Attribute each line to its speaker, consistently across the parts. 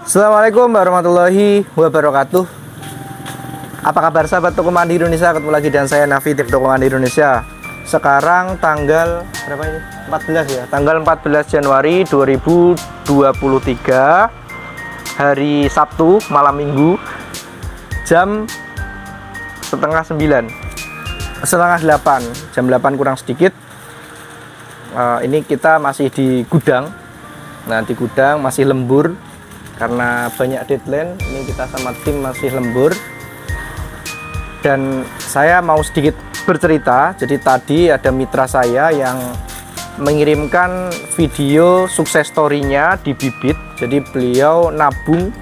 Speaker 1: Assalamualaikum warahmatullahi wabarakatuh. Apa kabar sahabat Toko Mandi Indonesia? Ketemu lagi dengan saya Nafi di Toko Mandi Indonesia. Sekarang tanggal berapa ini? 14 ya. Tanggal 14 Januari 2023. Hari Sabtu, malam Minggu. Jam setengah 9. Setengah 8. Jam 8 kurang sedikit. Ini kita masih di gudang. Nah, di gudang masih lembur karena banyak deadline. Ini kita sama tim masih lembur. Dan saya mau sedikit bercerita. Jadi tadi ada mitra saya yang mengirimkan video sukses story-nya di Bibit. Jadi beliau nabung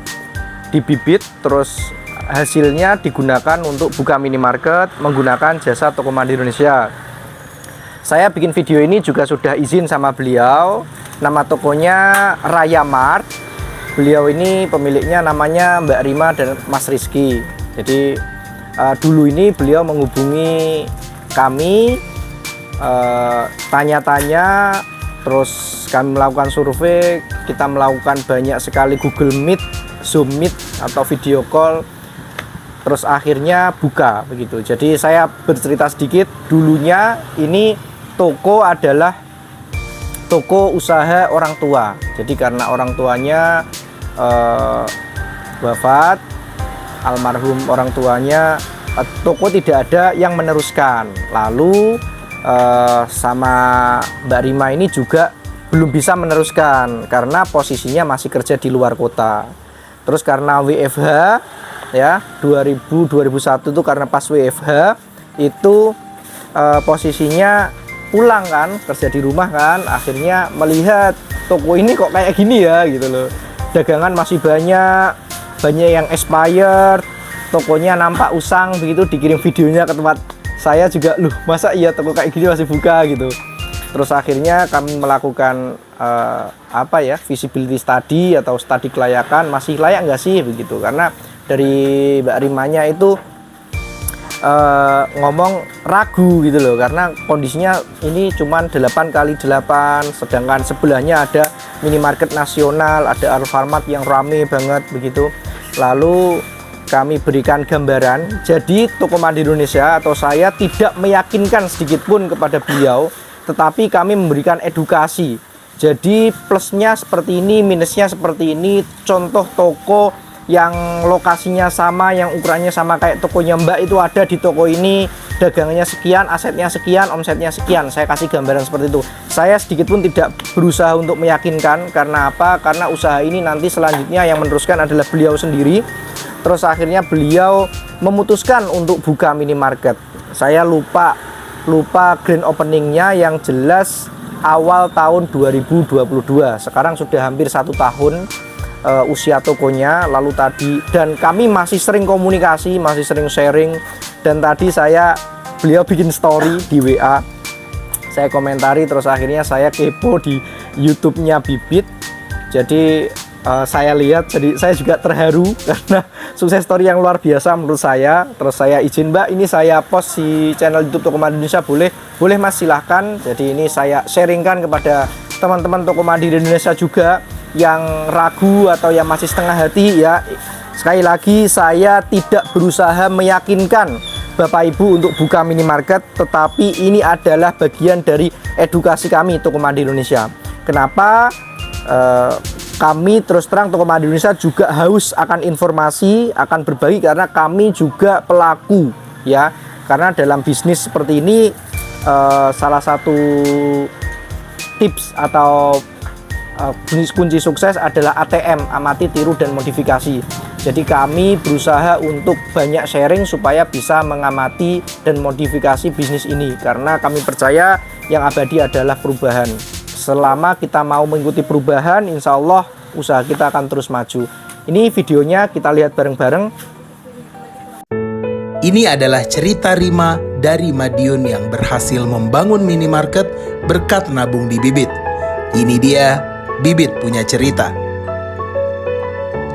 Speaker 1: di Bibit, terus hasilnya digunakan untuk buka minimarket menggunakan jasa Toko Mandi Indonesia. Saya bikin video ini juga sudah izin sama beliau. Nama tokonya Raya Mart. Beliau ini pemiliknya namanya Mbak Rima dan Mas Rizky. Jadi dulu ini beliau menghubungi kami, tanya-tanya, terus kami melakukan survei, kita melakukan banyak sekali Google Meet, Zoom Meet atau video call, terus akhirnya buka begitu. Jadi saya bercerita sedikit, dulunya ini toko adalah toko usaha orang tua. Jadi karena orang tuanya wafat, almarhum orang tuanya, toko tidak ada yang meneruskan. Lalu sama Mbak Rima ini juga belum bisa meneruskan karena posisinya masih kerja di luar kota. Terus karena WFH ya 2001 itu karena pas WFH itu posisinya pulang kan, kerja di rumah kan, akhirnya melihat toko ini kok kayak gini ya gitu loh. Dagangan masih banyak yang expired, tokonya nampak usang begitu, dikirim videonya ke tempat saya juga, loh masa iya toko kayak gini masih buka gitu. Terus akhirnya kami melakukan visibility study atau studi kelayakan, masih layak nggak sih begitu, karena dari Mbak Rimanya itu ngomong ragu gitu loh, karena kondisinya ini cuman 8x8, sedangkan sebelahnya ada minimarket nasional, ada Alfamart yang rame banget begitu. Lalu kami berikan gambaran, jadi Toko Mandi Indonesia atau saya tidak meyakinkan sedikit pun kepada beliau, tetapi kami memberikan edukasi. Jadi plusnya seperti ini, minusnya seperti ini, contoh toko yang lokasinya sama, yang ukurannya sama kayak tokonya Mbak itu ada di toko ini, dagangannya sekian, asetnya sekian, omsetnya sekian. Saya kasih gambaran seperti itu. Saya sedikit pun tidak berusaha untuk meyakinkan. Karena apa? Karena usaha ini nanti selanjutnya yang meneruskan adalah beliau sendiri. Terus akhirnya beliau memutuskan untuk buka minimarket. Saya lupa grand openingnya, yang jelas awal tahun 2022. Sekarang sudah hampir 1 tahun usia tokonya. Lalu tadi, dan kami masih sering komunikasi, masih sering sharing. Dan tadi beliau bikin story di WA, saya komentari, terus akhirnya saya kepo di YouTube-nya Bibit. Jadi saya lihat, jadi saya juga terharu karena sukses story yang luar biasa menurut saya. Terus saya izin, Mbak, ini saya post di channel YouTube Toko Mandi Indonesia, boleh Mas, silahkan. Jadi ini saya sharingkan kepada teman-teman Toko Mandi Indonesia juga yang ragu atau yang masih setengah hati ya. Sekali lagi, saya tidak berusaha meyakinkan Bapak Ibu untuk buka minimarket, tetapi ini adalah bagian dari edukasi kami Toko Mandi Indonesia. Kenapa kami terus terang Toko Mandi Indonesia juga haus akan informasi, akan berbagi, karena kami juga pelaku ya. Karena dalam bisnis seperti ini salah satu tips atau kunci sukses adalah ATM, amati, tiru, dan modifikasi. Jadi kami berusaha untuk banyak sharing supaya bisa mengamati dan modifikasi bisnis ini, karena kami percaya yang abadi adalah perubahan. Selama kita mau mengikuti perubahan, insya Allah usaha kita akan terus maju. Ini videonya kita lihat bareng-bareng.
Speaker 2: Ini adalah cerita Rima dari Madiun yang berhasil membangun minimarket berkat nabung di Bibit. Ini dia, Bibit punya cerita.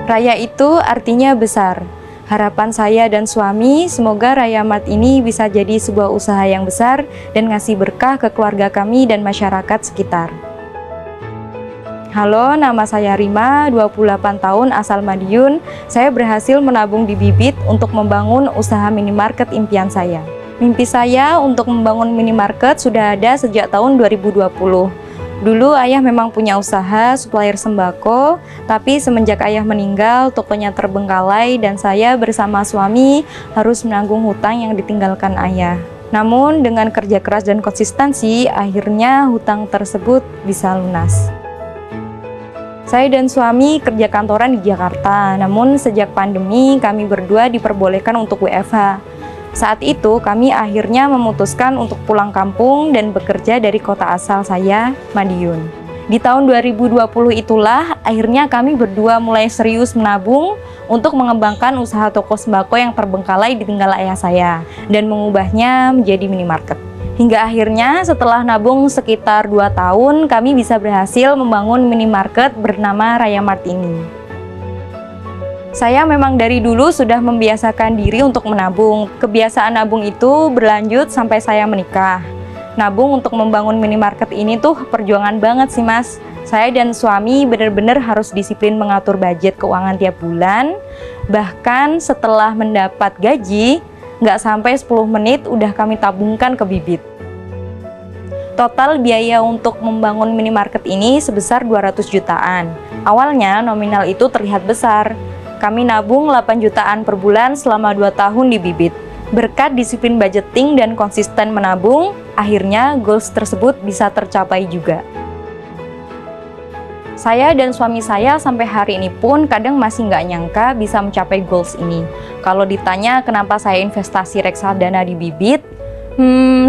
Speaker 3: Raya itu artinya besar. Harapan saya dan suami, semoga Raya Mart ini bisa jadi sebuah usaha yang besar dan ngasih berkah ke keluarga kami dan masyarakat sekitar. Halo, nama saya Rima, 28 tahun, asal Madiun. Saya berhasil menabung di Bibit untuk membangun usaha minimarket impian saya. Mimpi saya untuk membangun minimarket sudah ada sejak tahun 2020. Dulu ayah memang punya usaha supplier sembako, tapi semenjak ayah meninggal, tokonya terbengkalai dan saya bersama suami harus menanggung hutang yang ditinggalkan ayah. Namun dengan kerja keras dan konsistensi, akhirnya hutang tersebut bisa lunas. Saya dan suami kerja kantoran di Jakarta, namun sejak pandemi kami berdua diperbolehkan untuk WFH. Saat itu kami akhirnya memutuskan untuk pulang kampung dan bekerja dari kota asal saya, Madiun. Di tahun 2020 itulah akhirnya kami berdua mulai serius menabung untuk mengembangkan usaha toko sembako yang terbengkalai ditinggal ayah saya dan mengubahnya menjadi minimarket. Hingga akhirnya setelah nabung sekitar 2 tahun, kami bisa berhasil membangun minimarket bernama Raya Mart ini. Saya memang dari dulu sudah membiasakan diri untuk menabung. Kebiasaan nabung itu berlanjut sampai saya menikah. Nabung untuk membangun minimarket ini tuh perjuangan banget sih mas. Saya dan suami benar-benar harus disiplin mengatur budget keuangan tiap bulan. Bahkan setelah mendapat gaji, nggak sampai 10 menit udah kami tabungkan ke Bibit. Total biaya untuk membangun minimarket ini sebesar 200 jutaan. Awalnya nominal itu terlihat besar. Kami nabung 8 jutaan per bulan selama 2 tahun di Bibit. Berkat disiplin budgeting dan konsisten menabung, akhirnya goals tersebut bisa tercapai juga. Saya dan suami saya sampai hari ini pun kadang masih nggak nyangka bisa mencapai goals ini. Kalau ditanya kenapa saya investasi reksadana di Bibit,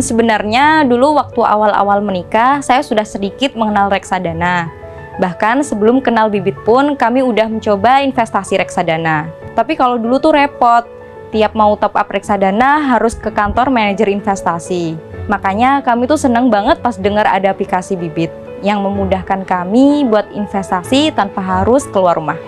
Speaker 3: sebenarnya dulu waktu awal-awal menikah, saya sudah sedikit mengenal reksadana. Bahkan sebelum kenal Bibit pun kami udah mencoba investasi reksadana. Tapi kalau dulu tuh repot, tiap mau top up reksadana harus ke kantor manajer investasi. Makanya kami tuh seneng banget pas dengar ada aplikasi Bibit yang memudahkan kami buat investasi tanpa harus keluar rumah.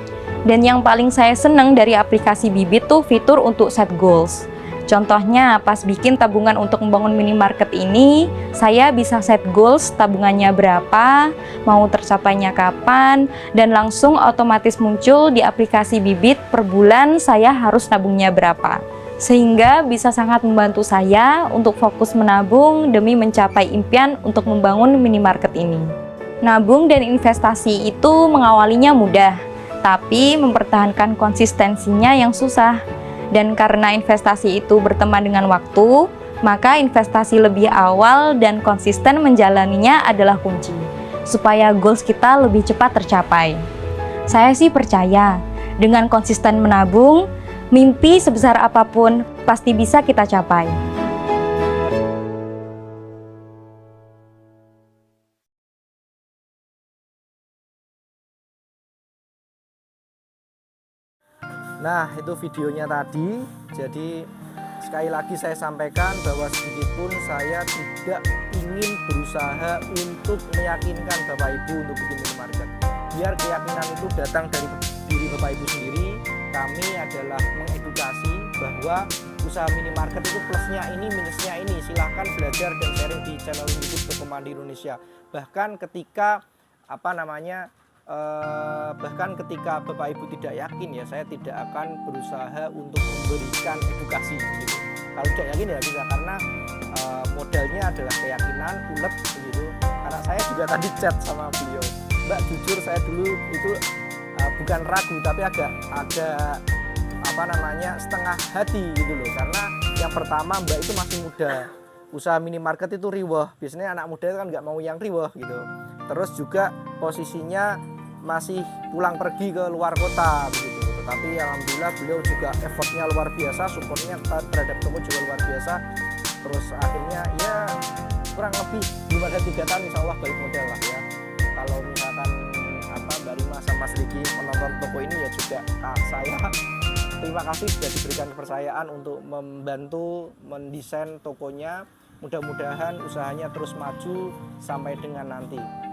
Speaker 3: Dan yang paling saya seneng dari aplikasi Bibit tuh fitur untuk set goals. Contohnya pas bikin tabungan untuk membangun minimarket ini, saya bisa set goals tabungannya berapa, mau tercapainya kapan, dan langsung otomatis muncul di aplikasi Bibit per bulan saya harus nabungnya berapa. Sehingga bisa sangat membantu saya untuk fokus menabung demi mencapai impian untuk membangun minimarket ini. Nabung dan investasi itu mengawalinya mudah, tapi mempertahankan konsistensinya yang susah. Dan karena investasi itu berteman dengan waktu, maka investasi lebih awal dan konsisten menjalaninya adalah kunci, supaya goals kita lebih cepat tercapai. Saya sih percaya, dengan konsisten menabung, mimpi sebesar apapun pasti bisa kita capai.
Speaker 1: Nah, itu videonya tadi. Jadi sekali lagi saya sampaikan bahwa sedikitpun saya tidak ingin berusaha untuk meyakinkan Bapak Ibu untuk bikin minimarket. Biar keyakinan itu datang dari diri Bapak Ibu sendiri. Kami adalah mengedukasi bahwa usaha minimarket itu plusnya ini, minusnya ini. Silahkan belajar dan sharing di channel YouTube Toko Mandi Indonesia. Bahkan ketika bahkan ketika Bapak Ibu tidak yakin ya, saya tidak akan berusaha untuk memberikan edukasi gitu. Kalau tidak yakin ya bisa, karena modalnya adalah keyakinan, ulet begitu. Karena saya juga tadi chat sama beliau, Mbak jujur saya dulu itu bukan ragu tapi agak setengah hati gitu loh. Karena yang pertama Mbak itu masih muda, usaha minimarket itu riweh, biasanya anak muda itu kan nggak mau yang riweh gitu. Terus juga posisinya masih pulang pergi ke luar kota begitu. Tetapi alhamdulillah beliau juga effortnya luar biasa, supportnya terhadap toko juga luar biasa. Terus akhirnya ya kurang lebih belum ada 3 tahun insya Allah balik modal lah ya. Kalau misalkan Mbak Rima sama Mas Riki menonton toko ini ya juga saya terima kasih sudah diberikan kepercayaan untuk membantu mendesain tokonya. Mudah-mudahan usahanya terus maju sampai dengan nanti.